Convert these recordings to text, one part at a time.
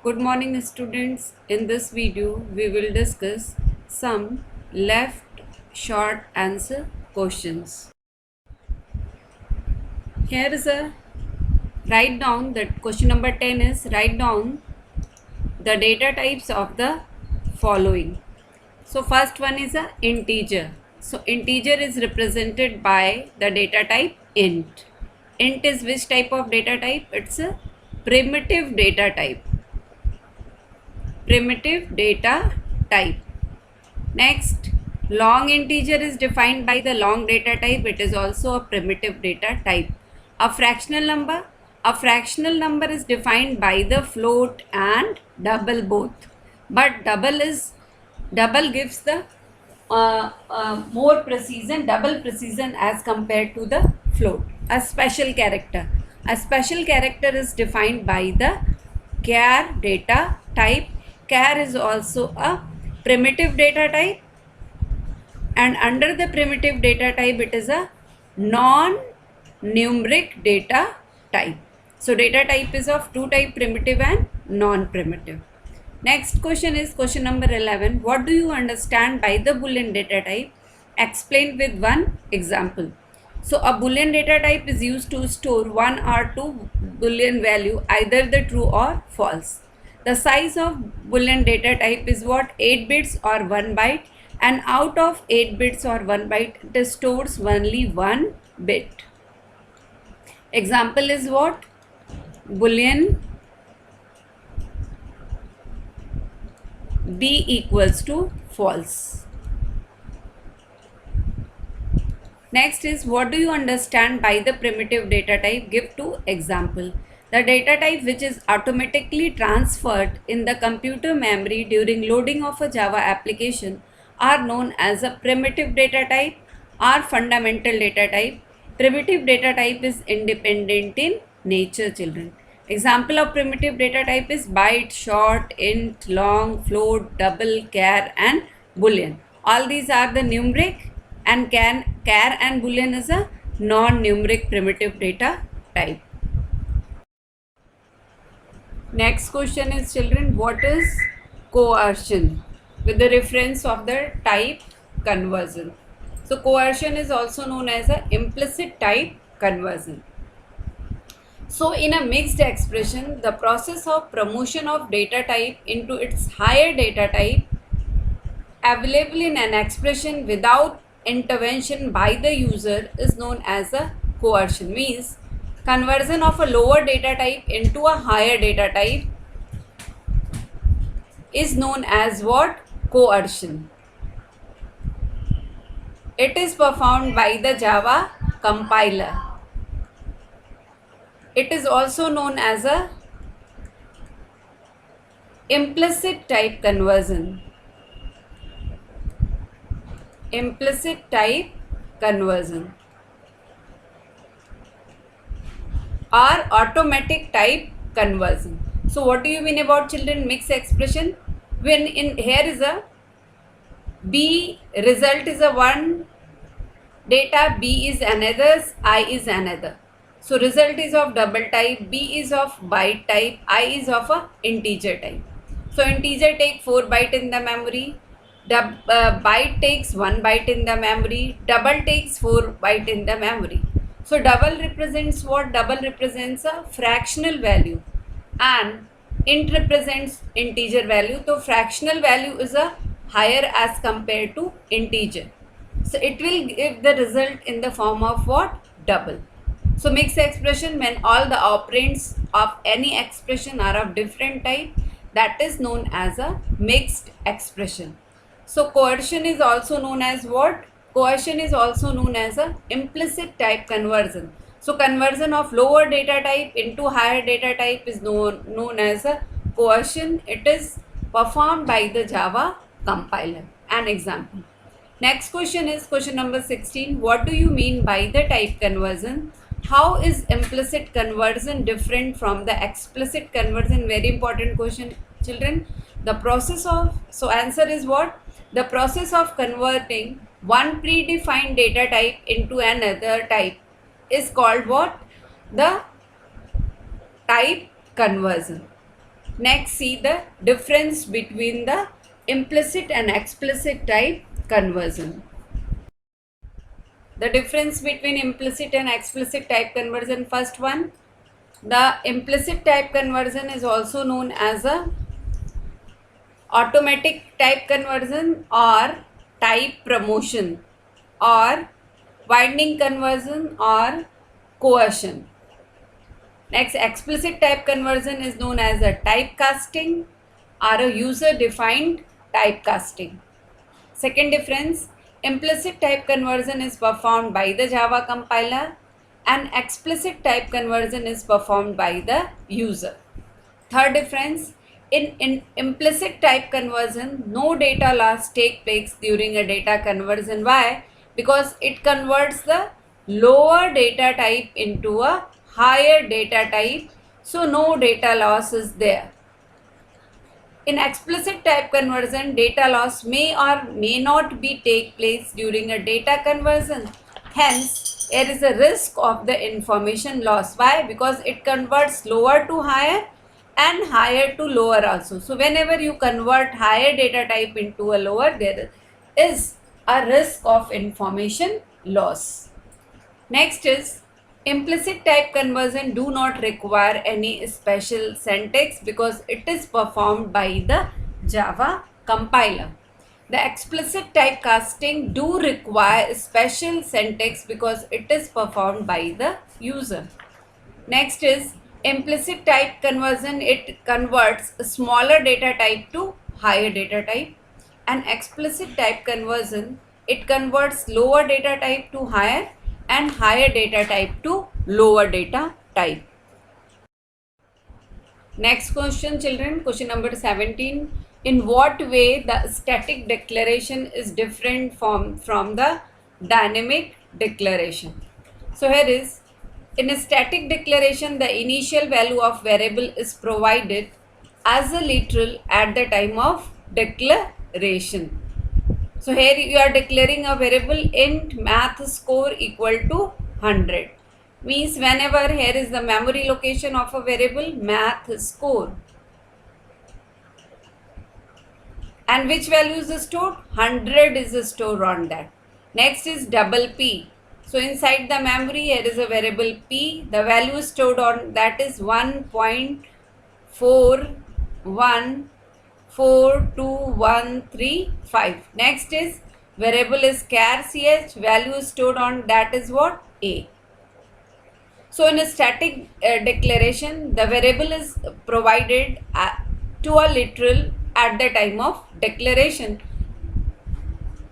Good morning students. In this video we will discuss some left short answer questions. Here is a write down that question number 10 is write down the data types of the following. So first one is a integer. So integer is represented by the data type int. Int is which type of data type? It's a primitive data type. Primitive data type. Next, long integer is defined by the long data type. It is also a primitive data type. A fractional number. A fractional number is defined by the float and double both. But double gives the more precision, double precision as compared to the float. A special character. A special character is defined by the char data type. Char is also a primitive data type, and under the primitive data type it is a non-numeric data type. So data type is of two type, primitive and non-primitive. Next question is question number 11. What do you understand by the Boolean data type? Explain with one example. So a Boolean data type is used to store one or two Boolean value, either the true or false. The size of Boolean data type is what? 8 bits or 1 byte, and out of 8 bits or 1 byte it stores only 1 bit. Example is what? Boolean b equals to false. Next is what do you understand by the primitive data type? Give two example. The data type which is automatically transferred in the computer memory during loading of a Java application are known as a primitive data type or fundamental data type. Primitive data type is independent in nature, children. Example of primitive data type is byte, short, int, long, float, double, char and boolean. All these are the numeric, and char and boolean is a non-numeric primitive data type. Next question is, children, what is coercion? With the reference of the type conversion. So coercion is also known as a implicit type conversion. So in a mixed expression, the process of promotion of data type into its higher data type available in an expression without intervention by the user is known as a coercion. Means conversion of a lower data type into a higher data type is known as what? Coercion. It is performed by the Java compiler. It is also known as a implicit type conversion. Implicit type conversion or automatic type conversion. So what do you mean about, children, mixed expression? When in here is a B result is a one data, B is another, I is another. So result is of double type, B is of byte type, I is of a integer type. So integer take 4 byte in the memory, byte takes 1 byte in the memory, double takes 4 byte in the memory. So double represents what? Double represents a fractional value and int represents integer value. So fractional value is a higher as compared to integer. So it will give the result in the form of what? Double. So mixed expression, when all the operands of any expression are of different type, that is known as a mixed expression. So coercion is also known as what? Coercion is also known as a implicit type conversion. So conversion of lower data type into higher data type is known as a coercion. It is performed by the Java compiler. An example. Next question is question number 16. What do you mean by the type conversion? How is implicit conversion different from the explicit conversion? Very important question, children. The process of, so answer is what? The process of converting one predefined data type into another type is called what? The type conversion. Next, see the difference between the implicit and explicit type conversion. The difference between implicit and explicit type conversion. First one, the implicit type conversion is also known as a automatic type conversion or type promotion or binding conversion or coercion. Next, explicit type conversion is known as a typecasting or a user-defined typecasting. Second difference, implicit type conversion is performed by the Java compiler and explicit type conversion is performed by the user. Third difference, in implicit type conversion, no data loss take place during a data conversion. Why? Because it converts the lower data type into a higher data type, so no data loss is there. In explicit type conversion, data loss may or may not be take place during a data conversion. Hence, there is a risk of the information loss. Why? Because it converts lower to higher and higher to lower also. So, whenever you convert higher data type into a lower, there is a risk of information loss. Next is implicit type conversion do not require any special syntax because it is performed by the Java compiler. The explicit typecasting do require special syntax because it is performed by the user. Next is implicit type conversion. It converts a smaller data type to higher data type, and explicit type conversion, it converts lower data type to higher and higher data type to lower data type. Next question, children, question number 17. In what way the static declaration is different from the dynamic declaration? So here is, in a static declaration, the initial value of variable is provided as a literal at the time of declaration. So here you are declaring a variable int math score equal to 100. Means whenever here is the memory location of a variable math score. And which value is stored? 100 is stored on that. Next is double P. So inside the memory here is a variable P. The value stored on that is 1.414235. Next is variable is char ch. Value stored on that is what? A. So in a static declaration, the variable is provided to a literal at the time of declaration.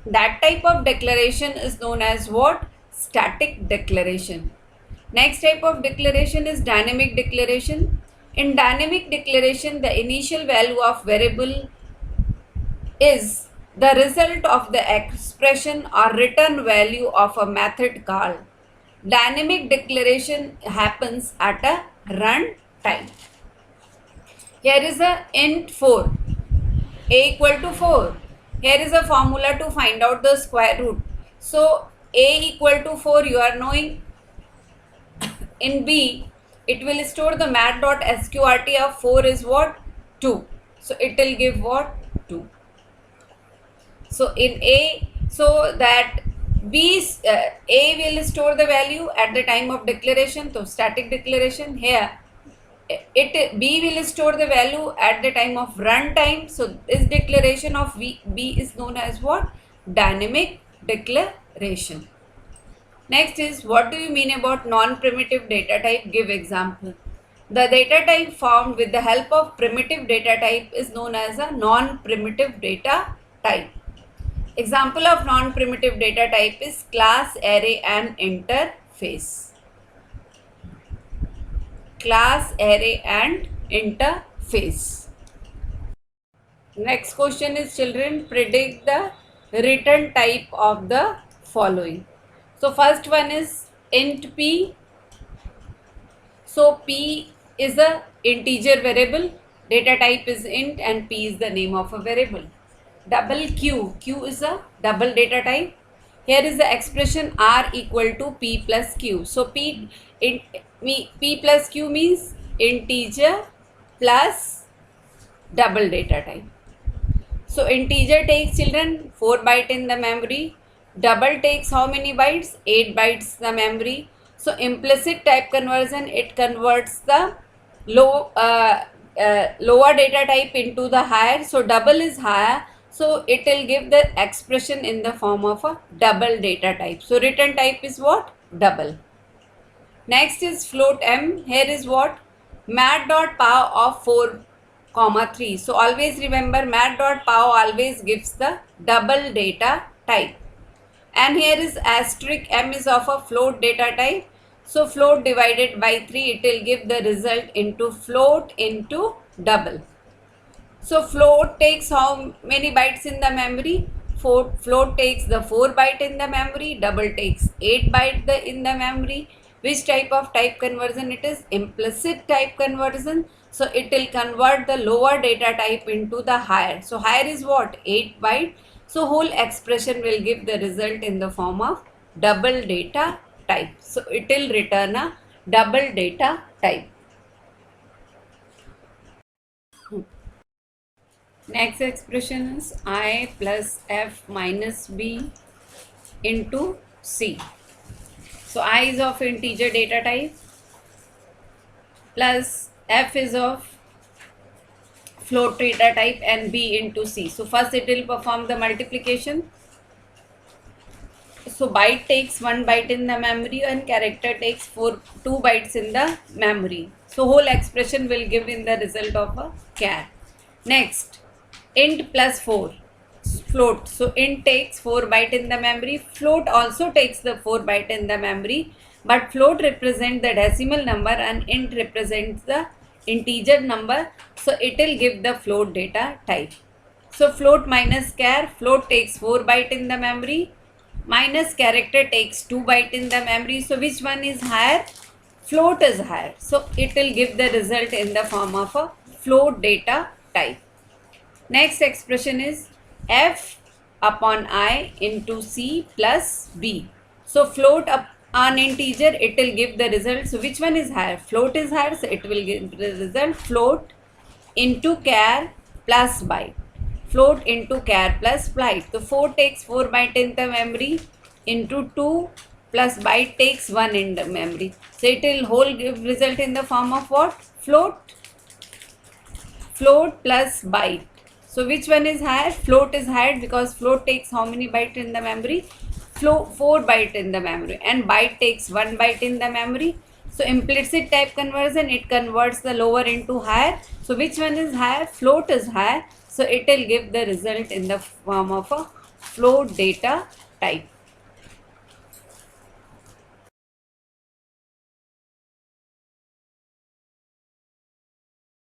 That type of declaration is known as what? Static declaration. Next type of declaration is dynamic declaration. In dynamic declaration, the initial value of variable is the result of the expression or return value of a method call. Dynamic declaration happens at a run time. Here is a int 4, a equal to 4. Here is a formula to find out the square root. So a equal to 4 you are knowing. In B, it will store the math.sqrt of 4 is what? 2. So it will give what? 2. So in A, so that B, A will store the value at the time of declaration. So static declaration here. B will store the value at the time of runtime. So this declaration of B is known as what? Dynamic declaration. Next is, what do you mean about non-primitive data type? Give example. The data type formed with the help of primitive data type is known as a non-primitive data type. Example of non-primitive data type is class, array and interface. Class, array and interface. Next question is, children, predict the return type of the following. So first one is int p. So p is a integer variable, data type is int and p is the name of a variable. Double q, q is a double data type. Here is the expression r equal to p plus q. So p plus q means integer plus double data type. So integer takes, children, 4 byte in the memory. Double takes how many bytes? 8 bytes the memory. So implicit type conversion, it converts the lower data type into the higher. So double is higher. So it will give the expression in the form of a double data type. So return type is what? Double. Next is float m. Here is what? Mat.pow of 4, 3. So always remember, mat.pow always gives the double data type. And here is asterisk m is of a float data type. So float divided by 3, it will give the result into float into double. So float takes how many bytes in the memory? Float takes the 4 byte in the memory, double takes 8 byte in the memory. Which type of type conversion it is? Implicit type conversion. So it will convert the lower data type into the higher. So higher is what? 8 byte. So whole expression will give the result in the form of double data type. So it will return a double data type. Next expression is I plus F minus B into C. So I is of integer data type plus F is of float data type and B into C. So first it will perform the multiplication. So byte takes 1 byte in the memory and character takes 2 bytes in the memory. So whole expression will give in the result of a char. Next, int plus 4, float. So int takes 4 byte in the memory, float also takes the 4 byte in the memory, but float represents the decimal number and int represents the integer number. So it will give the float data type. So float minus char, float takes 4 byte in the memory, minus character takes 2 byte in the memory. So which one is higher? Float is higher. So it will give the result in the form of a float data type. Next expression is F upon I into C plus B. So float up on integer, it will give the result. So which one is higher? Float is higher, so it will give the result float into char plus byte. Float into char plus byte. So 4 takes 4 byte in the memory into 2 plus byte takes 1 in the memory. So it will whole give result in the form of what? Float plus byte. So which one is higher? Float is higher because float takes how many byte in the memory? 4 byte in the memory and byte takes 1 byte in the memory. So implicit type conversion, it converts the lower into higher. So which one is higher? Float is higher. So it will give the result in the form of a float data type.